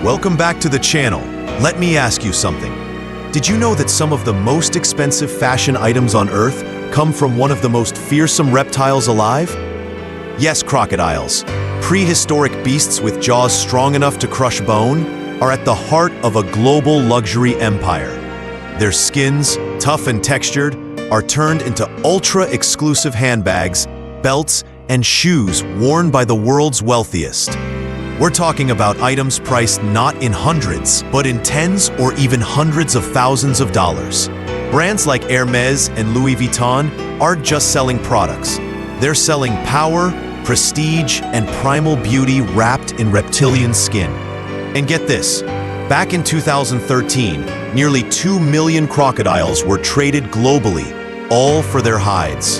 Welcome back to the channel. Let me ask you something. Did you know that some of the most expensive fashion items on Earth come from one of the most fearsome reptiles alive? Yes, crocodiles. Prehistoric beasts with jaws strong enough to crush bone are at the heart of a global luxury empire. Their skins, tough and textured, are turned into ultra-exclusive handbags, belts, and shoes worn by the world's wealthiest. We're talking about items priced not in hundreds, but in tens or even hundreds of thousands of dollars. Brands like Hermes and Louis Vuitton aren't just selling products. They're selling power, prestige, and primal beauty wrapped in reptilian skin. And get this, back in 2013, nearly 2 million crocodiles were traded globally, all for their hides.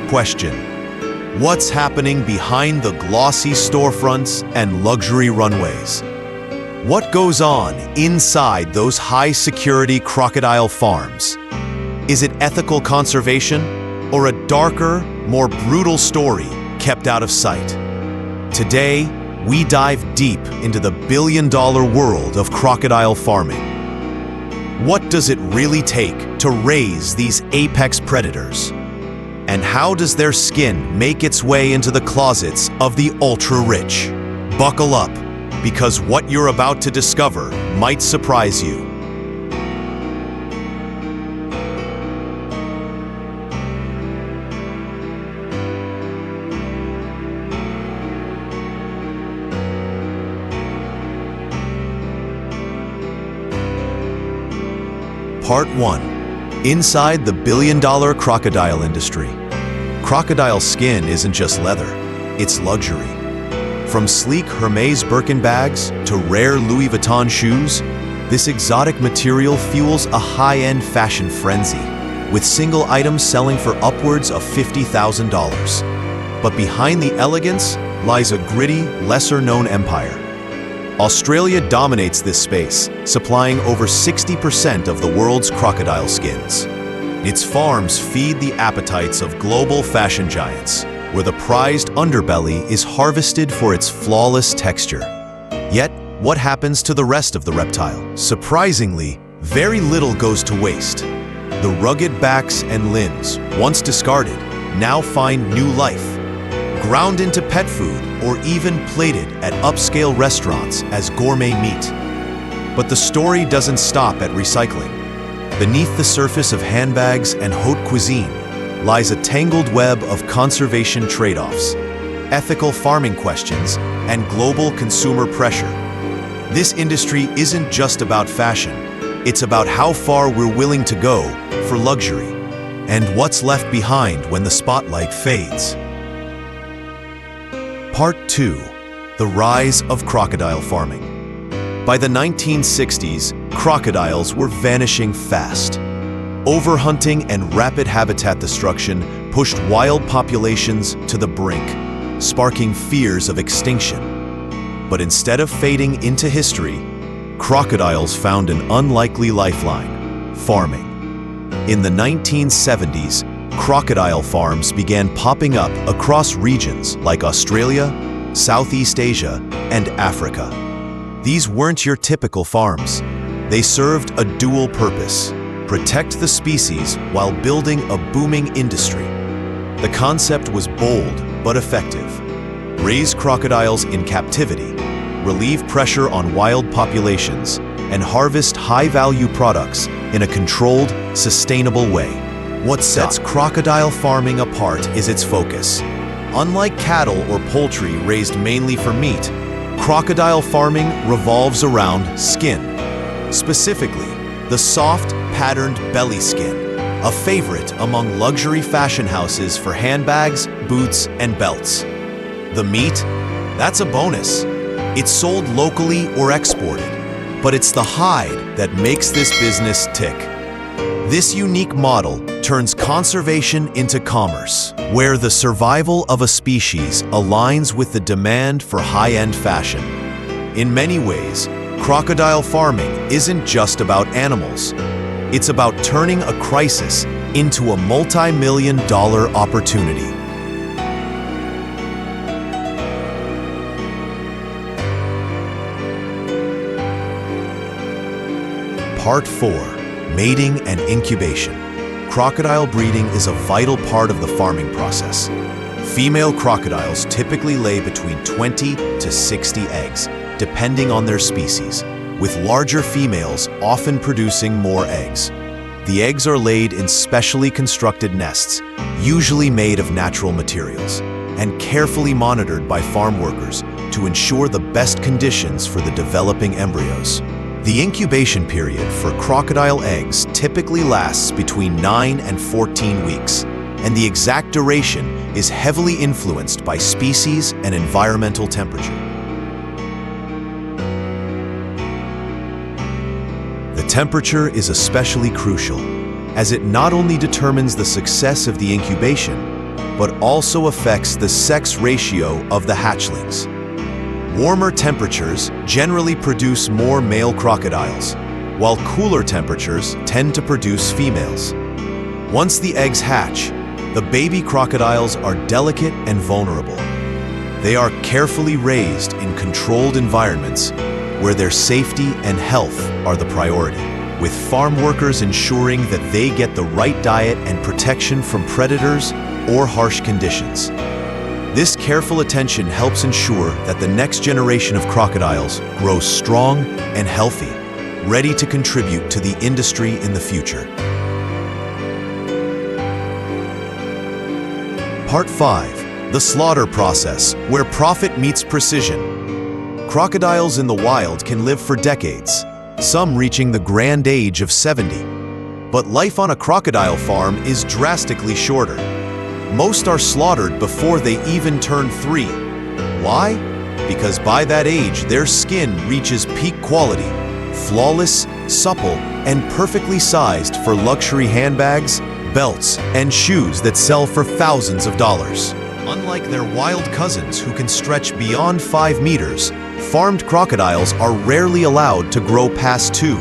Question: what's happening behind the glossy storefronts and luxury runways? What goes on inside those high-security crocodile farms? Is it ethical conservation or a darker, more brutal story kept out of sight? Today, we dive deep into the billion-dollar world of crocodile farming. What does it really take to raise these apex predators? And how does their skin make its way into the closets of the ultra-rich? Buckle up, because what you're about to discover might surprise you. Part 1. Inside the billion-dollar crocodile industry. Crocodile skin isn't just leather, it's luxury. From sleek Hermes Birkin bags to rare Louis Vuitton shoes, this exotic material fuels a high-end fashion frenzy, with single items selling for upwards of $50,000. But behind the elegance lies a gritty, lesser-known empire. Australia dominates this space, supplying over 60% of the world's crocodile skins. Its farms feed the appetites of global fashion giants, where the prized underbelly is harvested for its flawless texture. Yet, what happens to the rest of the reptile? Surprisingly, very little goes to waste. The rugged backs and limbs, once discarded, now find new life, ground into pet food or even plated at upscale restaurants as gourmet meat. But the story doesn't stop at recycling. Beneath the surface of handbags and haute cuisine lies a tangled web of conservation trade-offs, ethical farming questions, and global consumer pressure. This industry isn't just about fashion, it's about how far we're willing to go for luxury, and what's left behind when the spotlight fades. Part 2. The rise of crocodile farming. By the 1960s, crocodiles were vanishing fast. Overhunting and rapid habitat destruction pushed wild populations to the brink, sparking fears of extinction. But instead of fading into history, crocodiles found an unlikely lifeline: farming. In the 1970s, crocodile farms began popping up across regions like Australia, Southeast Asia, and Africa. These weren't your typical farms. They served a dual purpose: protect the species while building a booming industry. The concept was bold but effective. Raise crocodiles in captivity, relieve pressure on wild populations, and harvest high-value products in a controlled, sustainable way. What sets crocodile farming apart is its focus. Unlike cattle or poultry raised mainly for meat, crocodile farming revolves around skin. Specifically, the soft, patterned belly skin, a favorite among luxury fashion houses for handbags, boots, and belts. The meat? That's a bonus. It's sold locally or exported, but it's the hide that makes this business tick. This unique model turns conservation into commerce, where the survival of a species aligns with the demand for high-end fashion. In many ways, crocodile farming isn't just about animals. It's about turning a crisis into a multi-million-dollar opportunity. Part 4. Mating and incubation. Crocodile breeding is a vital part of the farming process. Female crocodiles typically lay between 20 to 60 eggs, depending on their species, with larger females often producing more eggs. The eggs are laid in specially constructed nests, usually made of natural materials, and carefully monitored by farm workers to ensure the best conditions for the developing embryos. The incubation period for crocodile eggs typically lasts between 9 and 14 weeks, and the exact duration is heavily influenced by species and environmental temperature. The temperature is especially crucial, as it not only determines the success of the incubation, but also affects the sex ratio of the hatchlings. Warmer temperatures generally produce more male crocodiles, while cooler temperatures tend to produce females. Once the eggs hatch, the baby crocodiles are delicate and vulnerable. They are carefully raised in controlled environments where their safety and health are the priority, with farm workers ensuring that they get the right diet and protection from predators or harsh conditions. This careful attention helps ensure that the next generation of crocodiles grows strong and healthy, ready to contribute to the industry in the future. Part 5. The slaughter process, where profit meets precision. Crocodiles in the wild can live for decades, some reaching the grand age of 70. But life on a crocodile farm is drastically shorter. Most are slaughtered before they even turn 3. Why? Because by that age, their skin reaches peak quality, flawless, supple, and perfectly sized for luxury handbags, belts, and shoes that sell for thousands of dollars. Unlike their wild cousins who can stretch beyond 5 meters, farmed crocodiles are rarely allowed to grow past 2.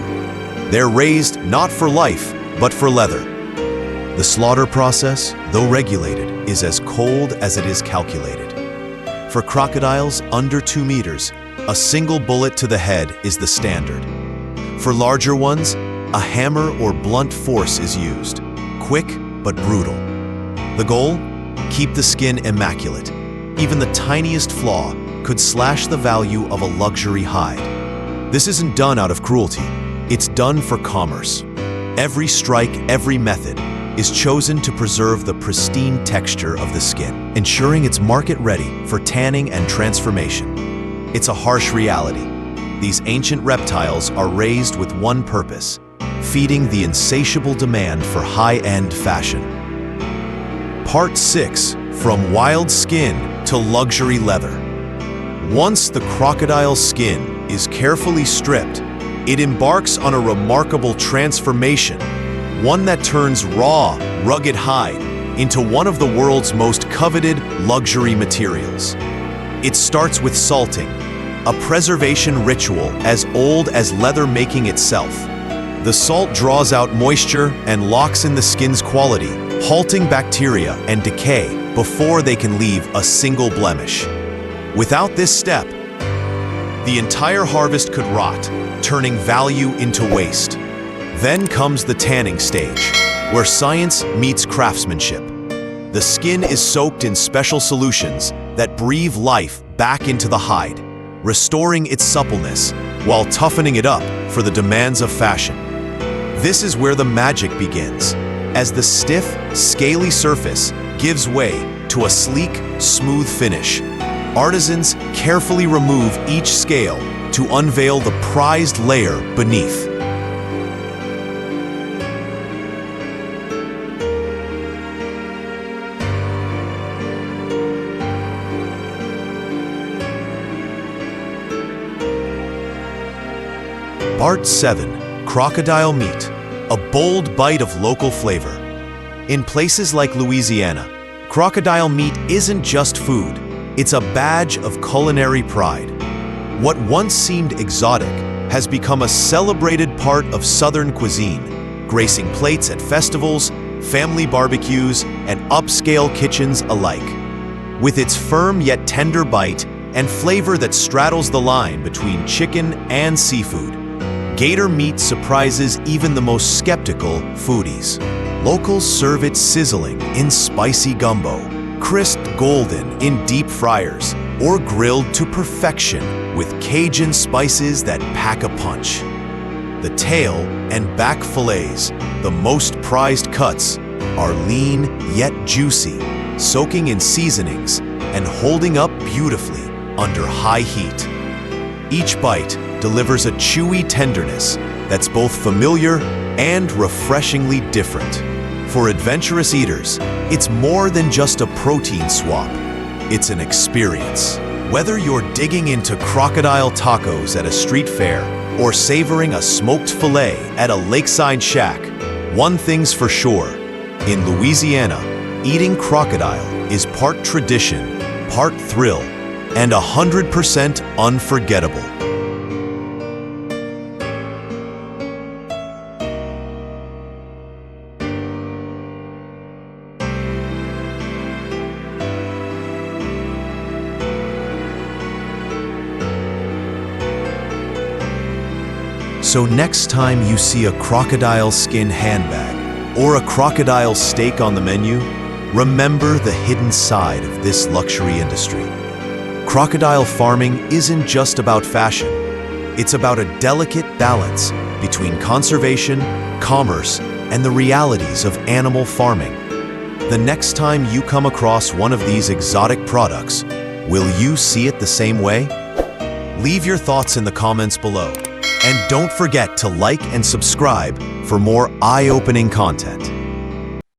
They're raised not for life, but for leather. The slaughter process, though regulated, is as cold as it is calculated. For crocodiles under 2 meters, a single bullet to the head is the standard. For larger ones, a hammer or blunt force is used, quick but brutal. The goal? Keep the skin immaculate. Even the tiniest flaw could slash the value of a luxury hide. This isn't done out of cruelty. It's done for commerce. Every strike, every method is chosen to preserve the pristine texture of the skin, ensuring it's market-ready for tanning and transformation. It's a harsh reality. These ancient reptiles are raised with one purpose: feeding the insatiable demand for high-end fashion. Part 6. From wild skin to luxury leather. Once the crocodile's skin is carefully stripped, it embarks on a remarkable transformation, one that turns raw, rugged hide into one of the world's most coveted luxury materials. It starts with salting, a preservation ritual as old as leather making itself. The salt draws out moisture and locks in the skin's quality, halting bacteria and decay before they can leave a single blemish. Without this step, the entire harvest could rot, turning value into waste. Then comes the tanning stage, where science meets craftsmanship. The skin is soaked in special solutions that breathe life back into the hide, restoring its suppleness while toughening it up for the demands of fashion. This is where the magic begins, as the stiff, scaly surface gives way to a sleek, smooth finish. Artisans carefully remove each scale to unveil the prized layer beneath. Part 7. Crocodile meat, a bold bite of local flavor. In places like Louisiana, crocodile meat isn't just food, it's a badge of culinary pride. What once seemed exotic has become a celebrated part of Southern cuisine, gracing plates at festivals, family barbecues, and upscale kitchens alike. With its firm yet tender bite and flavor that straddles the line between chicken and seafood, Gator meat surprises even the most skeptical foodies. Locals serve it sizzling in spicy gumbo, crisped golden in deep fryers, or grilled to perfection with Cajun spices that pack a punch. The tail and back fillets, the most prized cuts, are lean yet juicy, soaking in seasonings and holding up beautifully under high heat. Each bite delivers a chewy tenderness that's both familiar and refreshingly different. For adventurous eaters, it's more than just a protein swap. It's an experience. Whether you're digging into crocodile tacos at a street fair or savoring a smoked fillet at a lakeside shack, one thing's for sure. In Louisiana, eating crocodile is part tradition, part thrill, and 100% unforgettable. So next time you see a crocodile skin handbag or a crocodile steak on the menu, remember the hidden side of this luxury industry. Crocodile farming isn't just about fashion. It's about a delicate balance between conservation, commerce, and the realities of animal farming. The next time you come across one of these exotic products, will you see it the same way? Leave your thoughts in the comments below. And don't forget to like and subscribe for more eye-opening content.